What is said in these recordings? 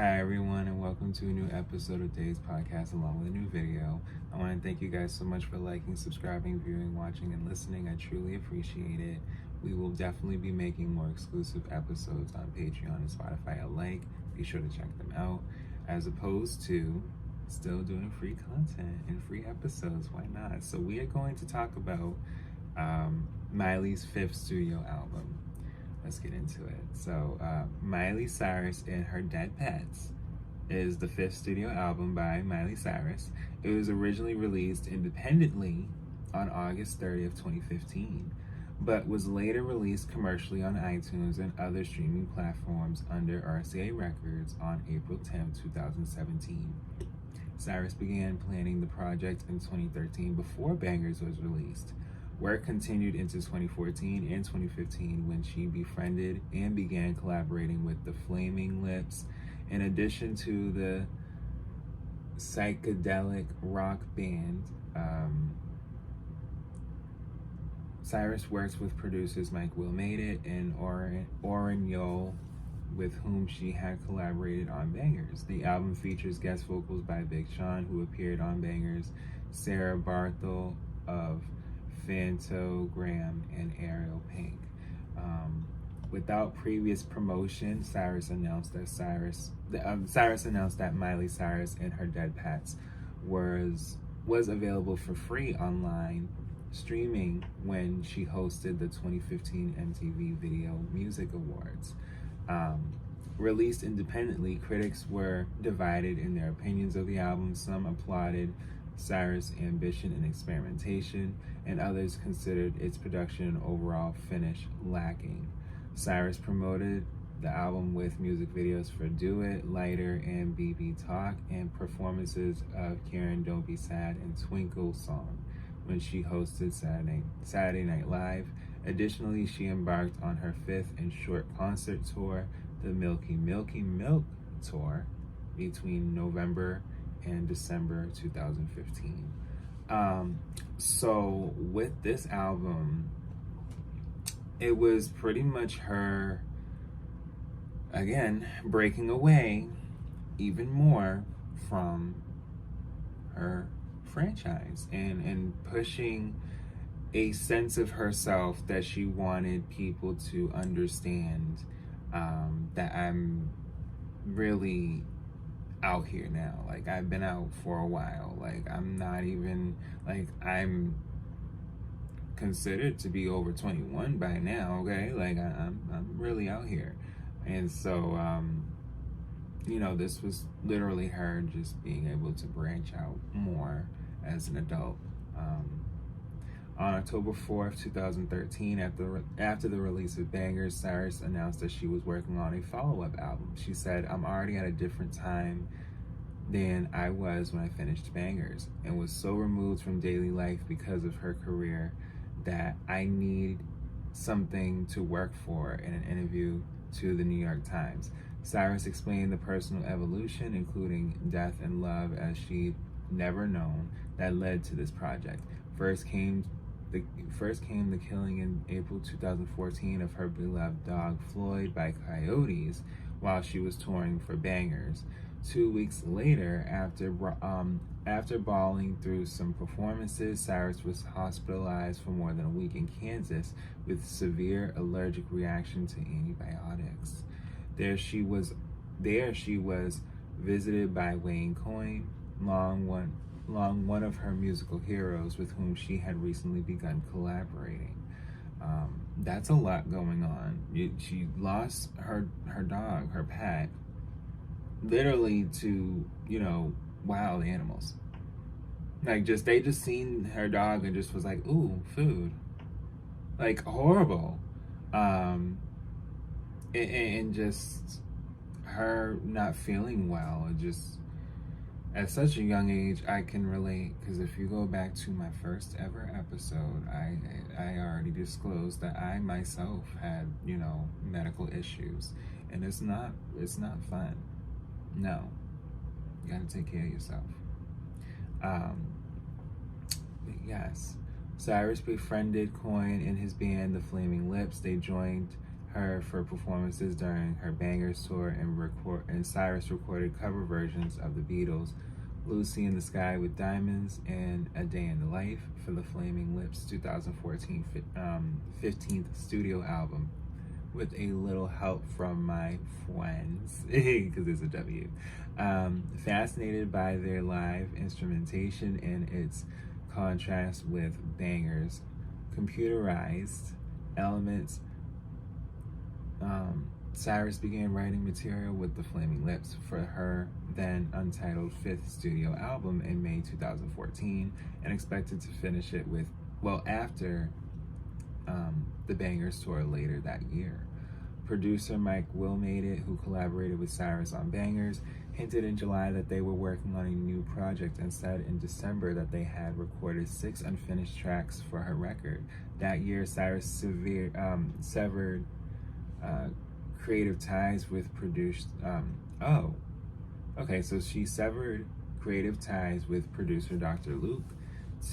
Hi everyone, and welcome to a new episode of Day's Podcast along with a new video. I want to thank you guys so much for liking, subscribing, viewing, watching, and listening. I truly appreciate it. We will definitely be making more exclusive episodes on Patreon and Spotify alike. Be sure to check them out, as opposed to still doing free content and free episodes. Why not? So we are going to talk about Miley's 5th studio album. Let's get into it. So, Miley Cyrus and Her Dead Petz is the 5th studio album by Miley Cyrus. It was originally released independently on August 30th, 2015, but was later released commercially on iTunes and other streaming platforms under RCA Records on April 10, 2017. Cyrus began planning the project in 2013 before Bangers was released. Work continued into 2014 and 2015 when she befriended and began collaborating with the Flaming Lips. In addition to the psychedelic rock band, Cyrus works with producers Mike Will Made It and Oren Yole, with whom she had collaborated on Bangers. The album features guest vocals by Big Sean, who appeared on Bangers, Sarah Barthel of Fantogram, and Ariel Pink. Without previous promotion, Cyrus announced that Miley Cyrus and Her Dead Petz was available for free online streaming when she hosted the 2015 MTV Video Music Awards. Released independently, critics were divided in their opinions of the album. Some applauded Cyrus' ambition and experimentation, and others considered its production and overall finish lacking. Cyrus promoted the album with music videos for Do It, Lighter, and BB Talk, and performances of Karen Don't Be Sad and Twinkle Song when she hosted Saturday Night Live. Additionally, she embarked on her 5th and short concert tour, the Milky Milk Tour, between November and December 2015. So with this album, it was pretty much her, again, breaking away even more from her franchise and pushing a sense of herself that she wanted people to understand, that I'm really out here now. Like, I've been out for a while. Like, I'm not even, like, I'm considered to be over 21 by now, okay? Like, I'm really out here. And so, this was literally her just being able to branch out more as an adult. On October 4th, 2013, after the release of Bangers, Cyrus announced that she was working on a follow-up album. She said, "I'm already at a different time than I was when I finished Bangers, and was so removed from daily life because of her career that I need something to work for." In an interview to the New York Times, Cyrus explained the personal evolution, including death and love as she'd never known, that led to this project. First came the killing in April 2014 of her beloved dog Floyd by coyotes while she was touring for Bangers. 2 weeks later, after bawling through some performances, Cyrus was hospitalized for more than a week in Kansas with severe allergic reaction to antibiotics. There she was visited by Wayne Coyne, one of her musical heroes with whom she had recently begun collaborating. That's a lot going on. She lost her dog, her pet, literally to, wild animals. Like, they just seen her dog and just was like, ooh, food. Like, horrible. And just her not feeling well, and just at such a young age, I can relate, because if you go back to my first ever episode, I already disclosed that I myself had, medical issues, and it's not fun. No, you gotta take care of yourself. Yes, Cyrus befriended Coyne in his band, The Flaming Lips. They joined her for performances during her Bangers tour, and Cyrus recorded cover versions of the Beatles' Lucy in the Sky with Diamonds and A Day in the Life for the Flaming Lips 2014 15th studio album, with a little help from my friends, because it's a W. Fascinated by their live instrumentation and its contrast with Bangers' computerized elements, Cyrus began writing material with the Flaming Lips for her then untitled 5th studio album in May 2014, and expected to finish it after the Bangers tour later that year. Producer Mike Wilmade, who collaborated with Cyrus on Bangers, hinted in July that they were working on a new project, and said in December that they had recorded 6 unfinished tracks for her record. That year, Cyrus severed creative ties with she severed creative ties with producer Dr. Luke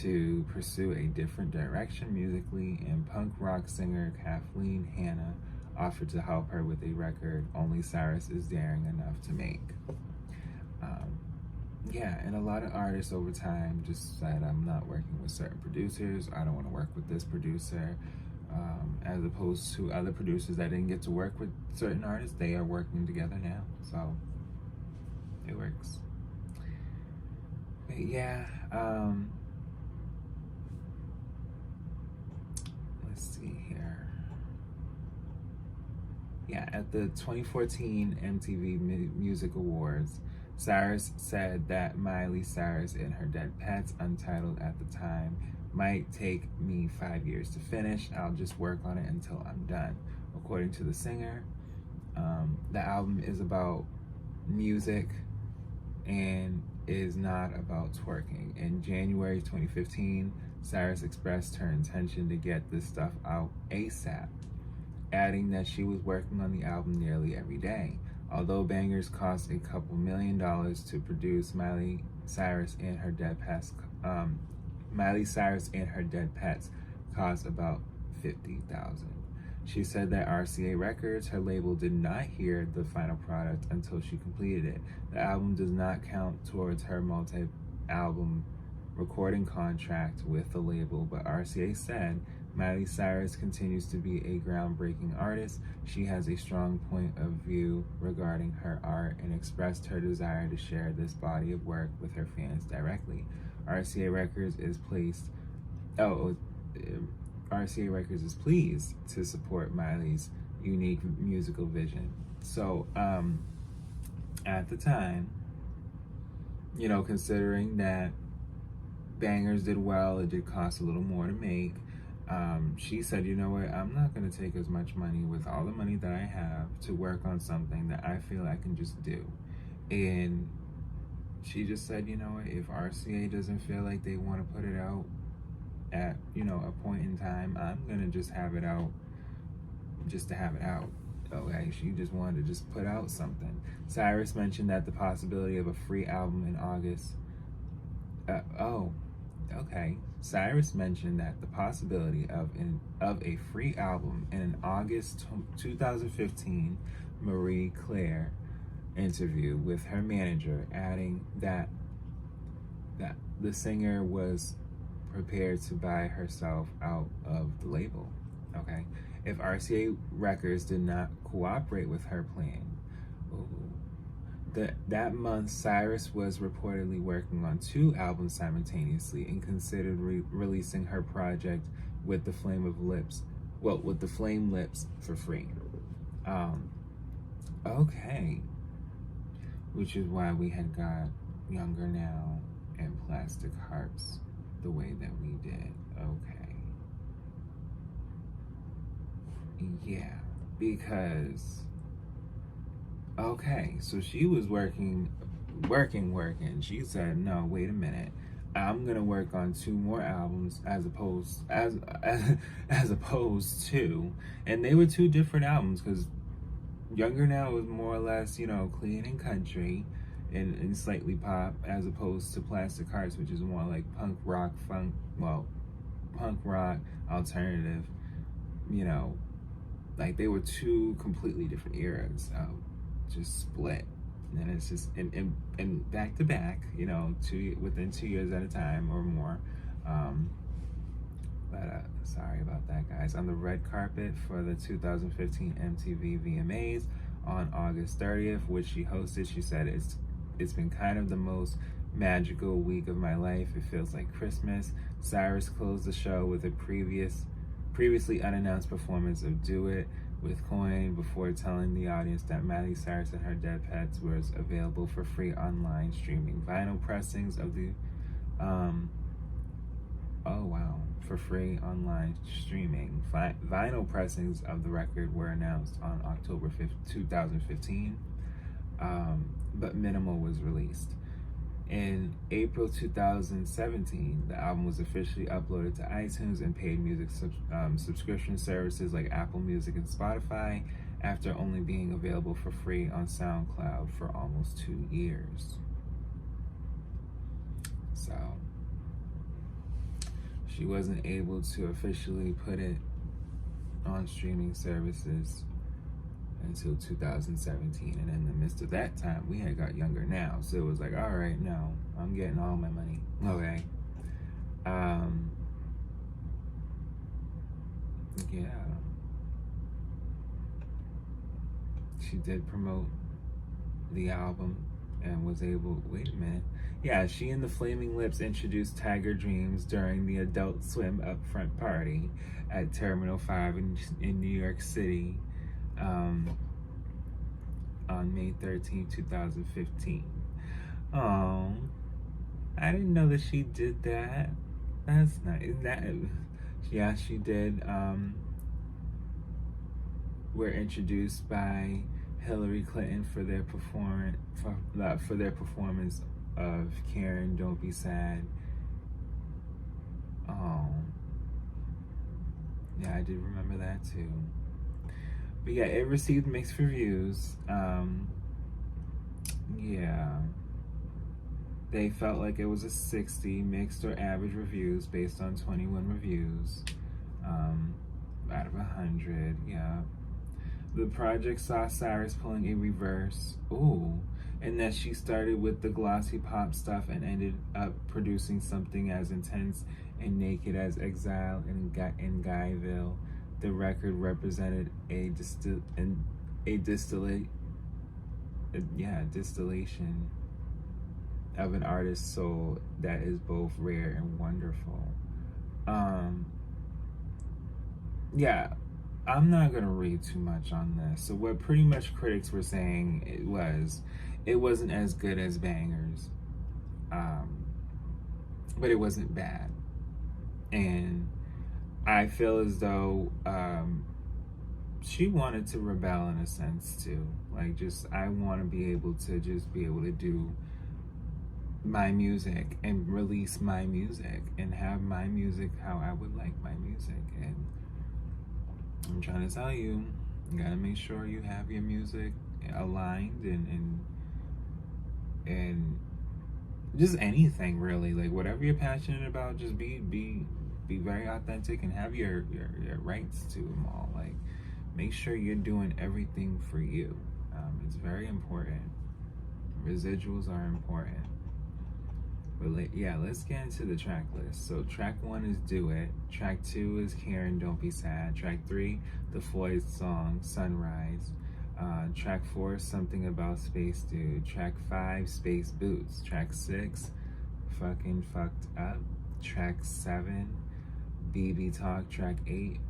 to pursue a different direction musically, and punk rock singer Kathleen Hanna offered to help her with a record only Cyrus is daring enough to make. And a lot of artists over time just said, I'm not working with certain producers, I don't want to work with this producer, as opposed to other producers that didn't get to work with certain artists. They are working together now, so it works. But let's see here. At the 2014 MTV Music Awards, Cyrus said that Miley Cyrus and her Dead Petz, untitled at the time, might take me 5 years to finish. I'll just work on it until I'm done. According to the singer, the album is about music and is not about twerking. In January 2015, Cyrus expressed her intention to get this stuff out ASAP, adding that she was working on the album nearly every day. Although Bangers cost a couple $1 million to produce, Miley Cyrus and her Dead Petz cost about $50,000. She said that RCA Records, her label, did not hear the final product until she completed it. The album does not count towards her multi-album recording contract with the label, but RCA said Miley Cyrus continues to be a groundbreaking artist. She has a strong point of view regarding her art and expressed her desire to share this body of work with her fans directly. RCA Records is pleased to support Miley's unique musical vision. So, at the time, considering that Bangers did well, it did cost a little more to make, she said, you know what, I'm not going to take as much money with all the money that I have to work on something that I feel I can just do. And she just said, you know what, if RCA doesn't feel like they want to put it out at, a point in time, I'm going to just have it out just to have it out. Okay, she just wanted to just put out something. Cyrus mentioned that the possibility of a free album in August. Cyrus mentioned that the possibility of a free album in an August 2015 Marie Claire interview with her manager, adding that the singer was prepared to buy herself out of the label. Okay, if RCA Records did not cooperate with her plan. That month, Cyrus was reportedly working on 2 albums simultaneously and considered releasing her project with the Flame Lips for free. Which is why we had got Younger Now and Plastic Hearts the way that we did. Because so she was working. She said, no, wait a minute, I'm gonna work on 2 more albums as opposed to, and they were 2 different albums, because Younger Now was more or less, clean and country and slightly pop, as opposed to Plastic Hearts, which is more like punk rock, alternative, like they were two completely different eras, just split. And it's just and back to back, you know, within 2 years at a time or more. But sorry about that, guys. On the red carpet for the 2015 MTV VMAs on August 30th, which she hosted, she said, it's been kind of the most magical week of my life. It feels like Christmas. Cyrus closed the show with a previously unannounced performance of Do It with Coin before telling the audience that Miley Cyrus and her Dead Petz was available for free online streaming. Vinyl pressings of the for free online streaming. Vinyl pressings of the record were announced on October 5th, 2015, but minimal was released. In April 2017, the album was officially uploaded to iTunes and paid music subscription services like Apple Music and Spotify, after only being available for free on SoundCloud for almost 2 years. So she wasn't able to officially put it on streaming services until 2017, and in the midst of that time, we had got younger now, so it was like, all right, no, I'm getting all my money. Okay. Yeah. She did promote the album and was able, wait a minute. Yeah, she and the Flaming Lips introduced Tiger Dreams during the Adult Swim upfront party at Terminal 5 in New York City on May 13, 2015. Oh, I didn't know that she did that. That's nice. Yeah, she did. Were introduced by Hillary Clinton for their performance of Karen, Don't Be Sad. Oh, yeah, I did remember that too. But yeah, it received mixed reviews. Yeah, they felt like it was a 60 mixed or average reviews based on 21 reviews out of 100. Yeah. The project saw Cyrus pulling a reverse, and that she started with the glossy pop stuff and ended up producing something as intense and naked as Exile in Guyville. The record represented a distillation of an artist's soul that is both rare and wonderful. Yeah. I'm not gonna read too much on this. So what pretty much critics were saying it wasn't as good as Bangers, but it wasn't bad. And I feel as though she wanted to rebel in a sense too. Like, just, I want to be able to do my music and release my music and have my music how I would like my music. And I'm trying to tell you, you gotta make sure you have your music aligned and just anything really, like whatever you're passionate about, just be very authentic and have your rights to them all. Like, make sure you're doing everything for you. It's very important. Residuals are important. But yeah, let's get into the track list. So track 1 is Do It. Track 2 is Karen, Don't Be Sad. Track 3, the Floyd song, Sunrise. Track 4, Something About Space Dude. Track 5, Space Boots. Track 6, Fucking Fucked Up. Track 7, BB Talk. Track 8,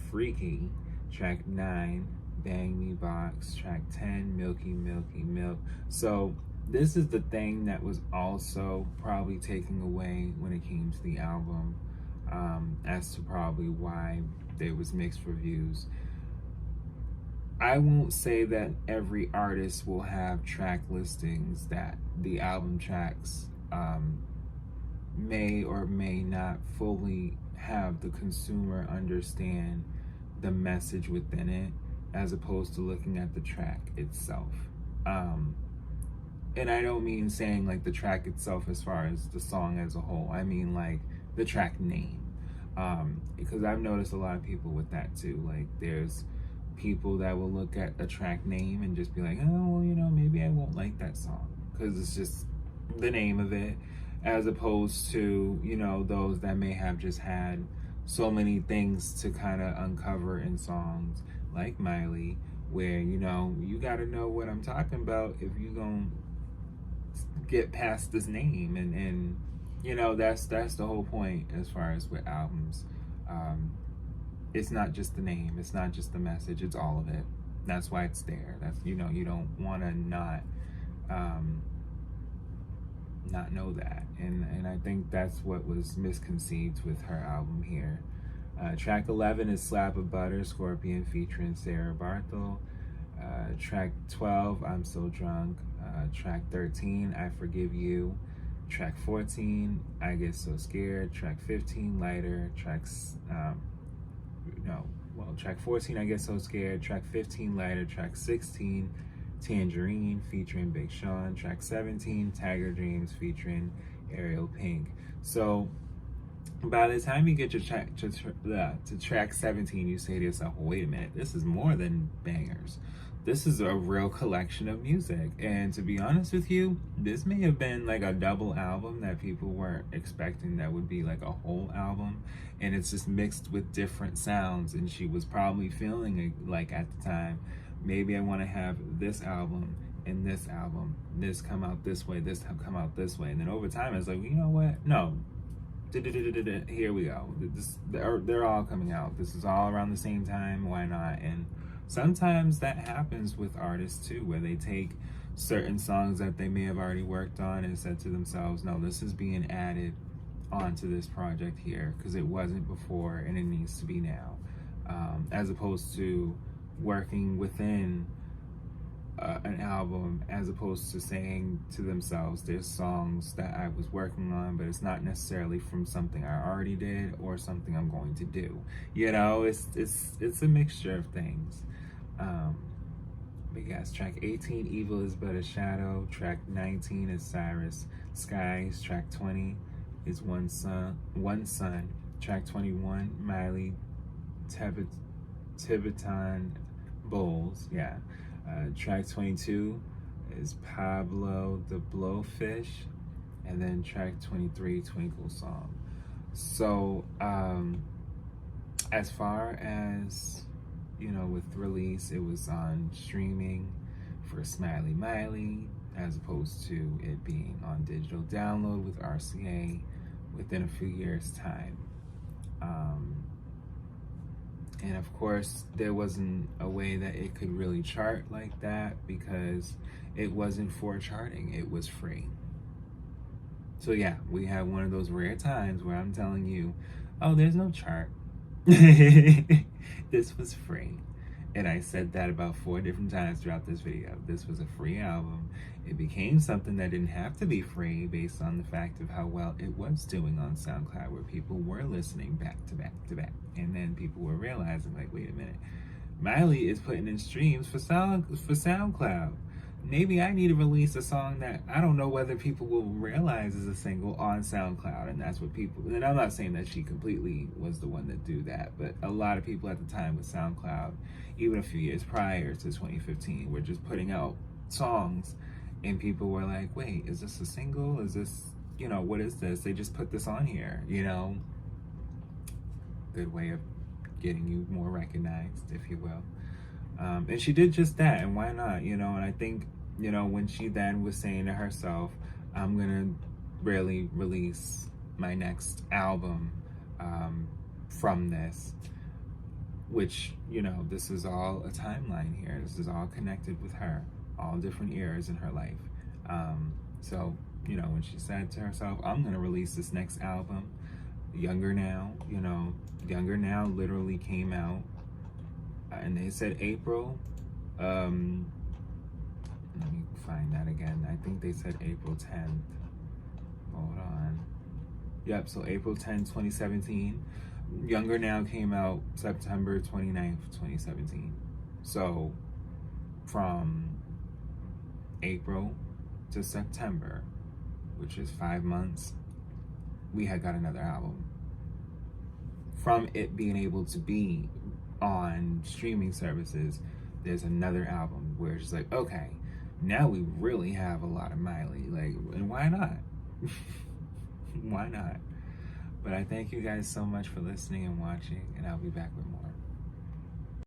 Freaky. Track 9, Bang Me Box. Track 10, Milky Milky Milk. So this is the thing that was also probably taking away when it came to the album, as to probably why there was mixed reviews. I won't say that every artist will have track listings that the album tracks may or may not fully have the consumer understand the message within it, as opposed to looking at the track itself. And I don't mean saying like the track itself as far as the song as a whole. I mean like the track name. Because I've noticed a lot of people with that too. Like, there's people that will look at a track name and just be like, oh, well, maybe I won't like that song because it's just the name of it, as opposed to, those that may have just had so many things to kind of uncover in songs like Miley, where, you got to know what I'm talking about if you're going to get past this name. And that's the whole point as far as with albums. It's not just the name, it's not just the message, it's all of it. That's why it's there. That's, you don't want to not know that. And I think that's what was misconceived with her album here. Track 11 is Slab of Butter, Scorpion featuring Sarah Barthel. Track 12, I'm So Drunk. Track 13, I Forgive You. Track 14, I Get So Scared. Track 15, Lighter. Track 14, I Get So Scared. Track 15, Lighter. Track 16, Tangerine featuring Big Sean. Track 17, Tiger Dreams featuring Ariel Pink. So by the time you get your track to track 17, you say to yourself, well, wait a minute, this is more than bangers. This is a real collection of music. And to be honest with you, this may have been like a double album that people weren't expecting that would be like a whole album. And it's just mixed with different sounds. And she was probably feeling like at the time, maybe I want to have this album and this album, this come out this way, this come out this way. And then over time, it's like, well, you know what? No. Here we go. They're all coming out. This is all around the same time. Why not? And sometimes that happens with artists too, where they take certain songs that they may have already worked on and said to themselves, no, this is being added onto this project here because it wasn't before and it needs to be now. As opposed to working within an album, as opposed to saying to themselves, there's songs that I was working on, but it's not necessarily from something I already did or something I'm going to do. It's a mixture of things. But yes, track 18, Evil Is But a Shadow. Track 19 is Cyrus Skies. Track 20 is One Sun. Track 21, Miley Tibetan Bowls. Yeah. Track 22 is Pablo the Blowfish, and then track 23, Twinkle Song. So as far as with release, it was on streaming for Smiley Miley, as opposed to it being on digital download with RCA within a few years' time. And of course, there wasn't a way that it could really chart like that because it wasn't for charting, it was free. So yeah, we had one of those rare times where I'm telling you, oh, there's no chart. This was free. And I said that about 4 different times throughout this video. This was a free album. It became something that didn't have to be free based on the fact of how well it was doing on SoundCloud, where people were listening back to back to back. And then people were realizing, like, wait a minute, Miley is putting in streams for SoundCloud. Maybe I need to release a song that I don't know whether people will realize is a single on SoundCloud. And that's what people, and I'm not saying that she completely was the one that do that, but a lot of people at the time with SoundCloud, even a few years prior to 2015, were just putting out songs and people were like, wait, is this a single? Is this, what is this? They just put this on here, Good way of getting you more recognized, if you will. And she did just that, and why not, and I think, when she then was saying to herself, I'm gonna really release my next album from this, which, this is all a timeline here. This is all connected with her, all different eras in her life. So, when she said to herself, I'm gonna release this next album, Younger Now, Younger Now literally came out, and they said April, let me find that again. I think they said April 10th. Hold on. Yep, so April 10, 2017. Younger Now came out September 29th, 2017. So from April to September, which is 5 months, we had got another album. from it being able to be on streaming services, there's another album where it's just like, okay, now we really have a lot of Miley, like, and why not? Why not? But I thank you guys so much for listening and watching, and I'll be back with more.